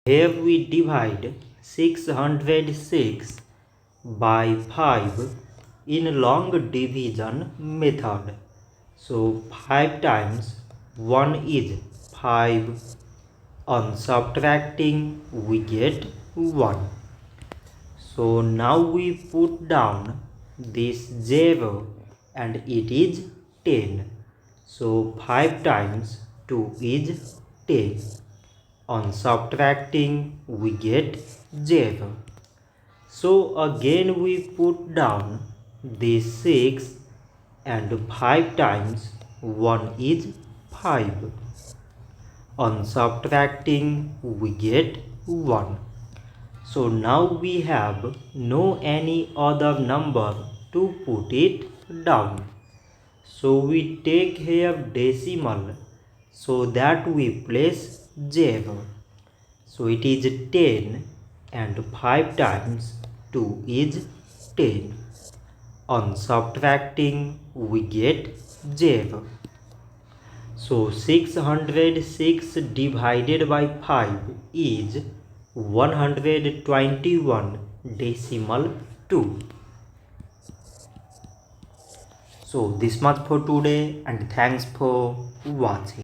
Here we divide 606 by 5 in long division method. So 5 times 1 is 5. On subtracting we get 1. So now we put down this 0 and it is 10. So 5 times 2 is 10. On subtracting we get 0. So again we put down this 6 and 5 times 1 is 5. On subtracting we get 1. So now we have no any other number to put it down. So we take here decimal so that we place 0. So it is 10 and 5 times 2 is 10. On subtracting we get 0. So 606 divided by 5 is 121 decimal 2. So this much for today and thanks for watching.